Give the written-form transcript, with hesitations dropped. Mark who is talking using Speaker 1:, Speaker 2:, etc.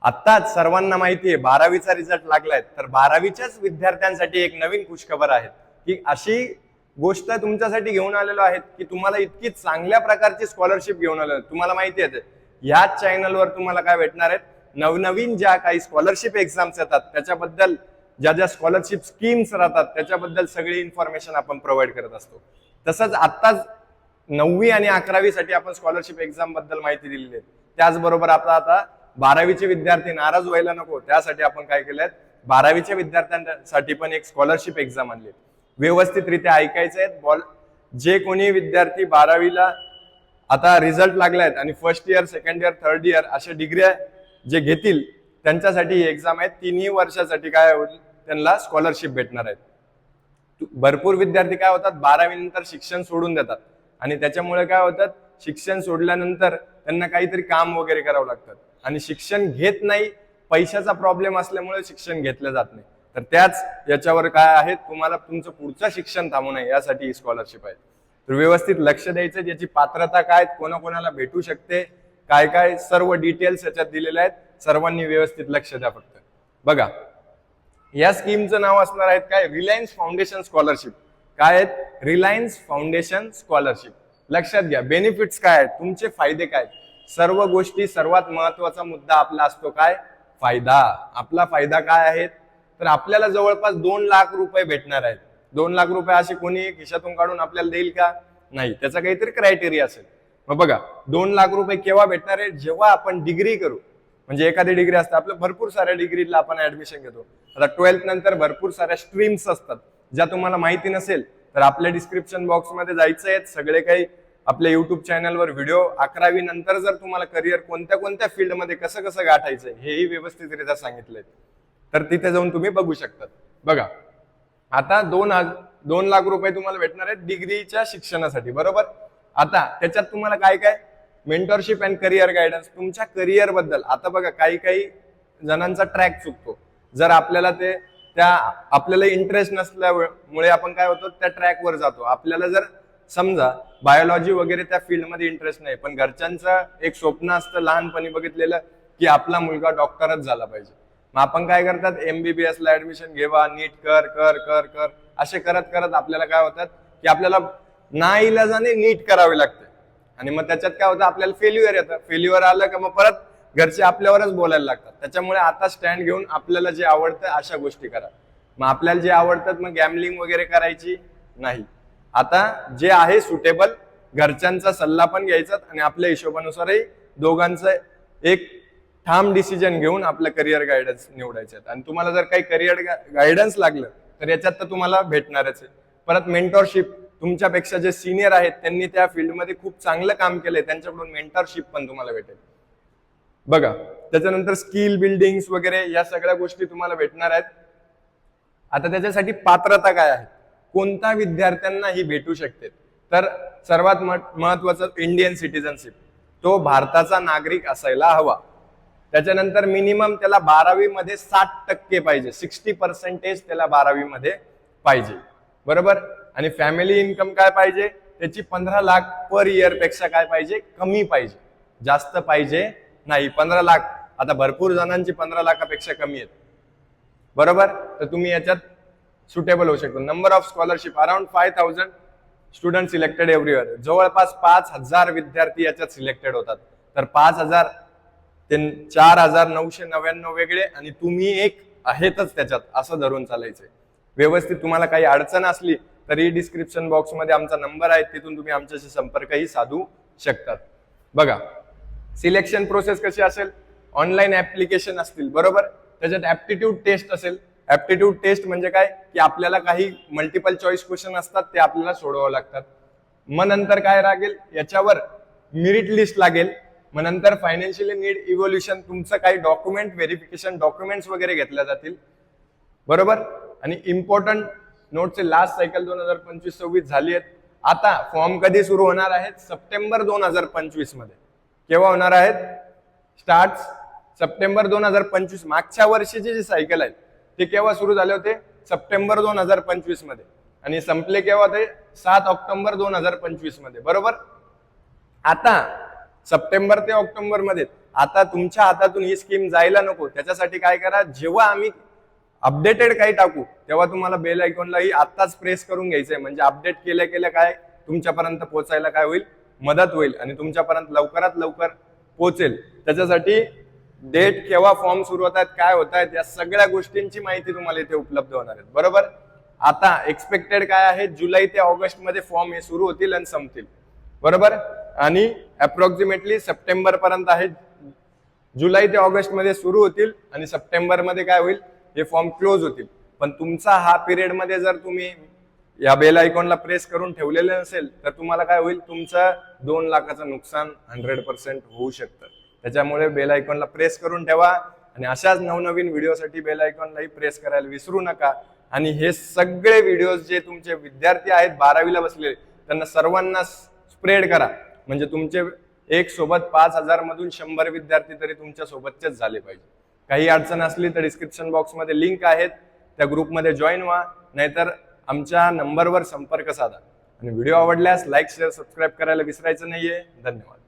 Speaker 1: आत्ताच सर्वांना माहिती आहे 12वीचा रिझल्ट लागलाय, तर 12वीच्याच विद्यार्थ्यांसाठी एक नवीन खुशखबर आहे की अशी गोष्ट तुमच्यासाठी घेऊन आलेलो आहेत की तुम्हाला इतकी चांगल्या प्रकारची स्कॉलरशिप घेऊन आलेलो. तुम्हाला माहिती आहे याच चॅनलवर तुम्हाला काय भेटणार आहेत, नवनवीन ज्या काही स्कॉलरशिप एक्झाम्स येतात त्याच्याबद्दल, ज्या ज्या स्कॉलरशिप स्कीम्स राहतात त्याच्याबद्दल सगळी इन्फॉर्मेशन आपण प्रोव्हाइड करत असतो. तसंच आत्ताच 9वी आणि 11वी साठी आपण स्कॉलरशिप एक्झाम बद्दल माहिती दिलेली आहे. त्याचबरोबर आता 12वीचे विद्यार्थी नाराज व्हायला नको, त्यासाठी आपण काय केलंय, 12वीच्या विद्यार्थ्यांसाठी पण एक स्कॉलरशिप एक्झाम आणली. व्यवस्थितरित्या ऐकायचं आहे. जे कोणी विद्यार्थी 12वीला आता रिझल्ट लागलायत आणि first year, second year, third year अशा डिग्र्या जे घेतील त्यांच्यासाठी ही एक्झाम आहे. 3 वर्षासाठी काय होईल, त्यांना स्कॉलरशिप भेटणार आहेत. भरपूर विद्यार्थी काय होतात 12वी नंतर शिक्षण सोडून देतात आणि त्याच्यामुळे काय होतात, शिक्षण सोडल्यानंतर त्यांना काहीतरी काम वगैरे करावं लागतं आणि शिक्षण घेत नाही, पैशाचा प्रॉब्लेम असल्यामुळे शिक्षण घेतलं जात नाही. तर त्याच याच्यावर काय आहे, तुम्हाला तुमचं पुढचं शिक्षण थांबू नये यासाठी ही स्कॉलरशिप आहे. तर व्यवस्थित लक्ष द्यायचं, याची पात्रता काय, कोणाकोणाला भेटू शकते, काय काय सर्व डिटेल्स याच्यात दिलेले आहेत. सर्वांनी व्यवस्थित लक्ष द्या. फक्त बघा, या स्कीमचं नाव असणार आहे काय, रिलायन्स फाउंडेशन स्कॉलरशिप. काय आहेत, रिलायन्स फाउंडेशन स्कॉलरशिप. लक्षात घ्या, बेनिफिट्स काय आहेत, तुमचे फायदे काय. सर्व गोष्टी, सर्वात महत्वाचा मुद्दा आपला असतो काय, फायदा. आपला फायदा काय आहे, तर आपल्याला जवळपास 2 लाख रुपये भेटणार आहेत. 2 लाख रुपये असे कोणी खिशातून काढून आपल्याला देईल का, नाही, त्याचा काहीतरी क्रायटेरिया असेल. मग बघा, 2 लाख रुपये केव्हा भेटणार आहे, जेव्हा आपण डिग्री करू. म्हणजे एखादी डिग्री असते, आपल्या भरपूर साऱ्या डिग्रीला आपण ऍडमिशन घेतो. आता 12th नंतर भरपूर साऱ्या स्ट्रीम्स असतात, ज्या तुम्हाला माहिती नसेल तर आपल्या डिस्क्रिप्शन बॉक्स मध्ये जायचं आहे. सगळे काही आपल्या युट्यूब चॅनलवर व्हिडिओ, 11वी नंतर जर तुम्हाला करिअर कोणत्या कोणत्या फील्डमध्ये कसं कसं गाठायचं हेही व्यवस्थितरित्या सांगितलंय, तर तिथे जाऊन तुम्ही बघू शकतात. बघा, आता 2 लाख रुपये तुम्हाला भेटणार आहेत डिग्रीच्या शिक्षणासाठी, बरोबर. आता त्याच्यात तुम्हाला काय काय, मेंटरशिप अँड करिअर गायडन्स, तुमच्या करिअर बद्दल. आता बघा, काही काही जणांचा ट्रॅक चुकतो. जर आपल्याला आपल्याला इंटरेस्ट नसल्यामुळे आपण काय होतो, त्या ट्रॅकवर जातो. आपल्याला जर समजा बायोलॉजी वगैरे त्या फील्डमध्ये इंटरेस्ट नाही, पण घरच्यांचं एक स्वप्न असतं लहानपणी बघितलेलं की आपला मुलगा डॉक्टरच झाला पाहिजे. मग आपण काय करतात, MBBS ला ऍडमिशन घेवा, नीट कर कर कर कर असे करत करत आपल्याला काय होतात की आपल्याला नाईलाजाने नीट करावे लागते. आणि मग त्याच्यात काय होतं, आपल्याला फेल्युअर येतं. फेल्युअर आलं का मग परत घरचे आपल्यावरच बोलायला लागतात. त्याच्यामुळे आता स्टँड घेऊन आपल्याला जे आवडतं अशा गोष्टी करा. मग आपल्याला जे आवडतात, मग गॅमलिंग वगैरे करायची नाही. आता जे आहे सुटेबल, घरच्यांचा सल्ला पण घ्यायचा आणि आपल्या हिशोबानुसारही दोघांचं एक ठाम डिसिजन घेऊन आपलं करिअर गायडन्स निवडायचं. आणि तुम्हाला जर काही करिअर गायडन्स लागलं तर याच्यात तर तुम्हाला भेटणारच आहे. परत मेंटरशिप, तुमच्यापेक्षा जे सिनियर आहेत त्यांनी त्या फील्डमध्ये खूप चांगलं काम केलंय, त्यांच्याकडून मेंटरशिप पण तुम्हाला भेटेल. बघा, त्याच्यानंतर स्किल बिल्डिंग्स वगैरे या सगळ्या गोष्टी तुम्हाला भेटणार आहेत. आता त्याच्यासाठी पात्रता काय आहे, कोणत्या विद्यार्थ्यांना ही भेटू शकते, तर सर्वात महत्वाचं इंडियन सिटीजनशिप, तो भारताचा नागरिक असायला हवा. त्याच्यानंतर मिनिमम त्याला 12वी मध्ये 60% पाहिजे, 60% त्याला 12वी मध्ये पाहिजे, बरोबर. आणि फॅमिली इन्कम काय पाहिजे, त्याची 15 लाख पर इयर पेक्षा काय पाहिजे, कमी पाहिजे, जास्त पाहिजे नाही. 15 लाख, आता भरपूर जणांची 15 लाखापेक्षा कमी आहेत, बरोबर. तर तुम्ही याच्यात सुटेबल होऊ शकतो. Number of scholarship around 5000 student selected every year. जवळपास 5000 विद्यार्थी याच्यात सिलेक्टेड होतात. तर 5000 ते 4999 वेगळे आणि तुम्ही एक आहेतच त्याच्यात, असं धरून चालायचंय. व्यवस्थित तुम्हाला काही अडचण असली तरी डिस्क्रिप्शन बॉक्स मध्ये आमचा नंबर आहे, तिथून तुम्ही आमच्याशी संपर्कही साधू शकतात. बघा, सिलेक्शन प्रोसेस कशी असेल, ऑनलाईन ऍप्लिकेशन असतील, बरोबर. त्याच्यात ऍप्टिट्यूड टेस्ट असेल. ऍप्टिट्यूड टेस्ट म्हणजे काय की आपल्याला काही मल्टिपल चॉईस क्वेश्चन असतात, ते आपल्याला सोडवावं लागतात. मग नंतर काय लागेल, याच्यावर मेरिट लिस्ट लागेल. मग नंतर फायनान्शियली नीड इव्होल्युशन, तुमचं काही डॉक्युमेंट व्हेरिफिकेशन, डॉक्युमेंट्स वगैरे घेतल्या जातील, बरोबर. आणि इम्पॉर्टंट नोटचे लास्ट सायकल 2025-26 झाली आहेत. आता फॉर्म कधी सुरू होणार आहेत, सप्टेंबर 2025 मध्ये. केव्हा होणार आहेत, स्टार्ट सप्टेंबर 2025. मागच्या वर्षीचे जे सायकल आहेत ते केव्हा सुरू झाले होते, सप्टेंबर 2025 मध्ये, आणि संपले केव्हा ते 7 ऑक्टोबर 2025 मध्ये, बरोबर. आता सप्टेंबर ते ऑक्टोबर मध्ये आता तुमच्या हातातून ही स्कीम जायला नको, त्याच्यासाठी काय करा, जेव्हा आम्ही अपडेटेड काही टाकू तेव्हा तुम्हाला बेल आयकॉनलाही आत्ताच प्रेस करून घ्यायचंय, म्हणजे अपडेट केल्या केल्या काय तुमच्यापर्यंत पोहोचायला काय होईल, मदत होईल आणि तुमच्यापर्यंत लवकरात लवकर पोहोचेल. त्याच्यासाठी डेट, केव्हा फॉर्म सुरू होत आहेत, काय होत आहेत, या सगळ्या गोष्टींची माहिती तुम्हाला इथे उपलब्ध होणार आहे. बरोबर. आता एक्सपेक्टेड काय आहे, जुलै ते ऑगस्ट मध्ये फॉर्म हे सुरू होतील आणि संपतील. बरोबर. आणि अप्रॉक्सिमेटली सप्टेंबर पर्यंत आहे. जुलै ते ऑगस्ट मध्ये सुरू होतील आणि सप्टेंबर मध्ये काय होईल, हे फॉर्म क्लोज होतील. पण तुमचा हा पिरियड मध्ये जर तुम्ही या बेल आयकॉनला प्रेस करून ठेवलेलं नसेल तर तुम्हाला काय होईल, तुमचं 2 लाखाचं नुकसान 100% होऊ शकतं. त्याच्यामुळे बेल आयकॉनला प्रेस करून ठेवा आणि अशाच नवनवीन व्हिडिओसाठी बेल आयकॉनलाही प्रेस करायला विसरू नका. आणि हे सगळे व्हिडिओज जे तुमचे विद्यार्थी आहेत 12वीला बसलेले त्यांना सर्वांना स्प्रेड करा, म्हणजे तुमचे एक सोबत 5,000 मधून 100 विद्यार्थी तरी तुमच्या सोबतचेच झाले पाहिजे. काही अडचण असली तर डिस्क्रिप्शन बॉक्समध्ये लिंक आहेत, त्या ग्रुपमध्ये जॉईन व्हा, नाहीतर आमच्या नंबरवर संपर्क साधा. आणि व्हिडिओ आवडल्यास लाईक, शेअर, सबस्क्राईब करायला विसरायचं नाहीये. धन्यवाद.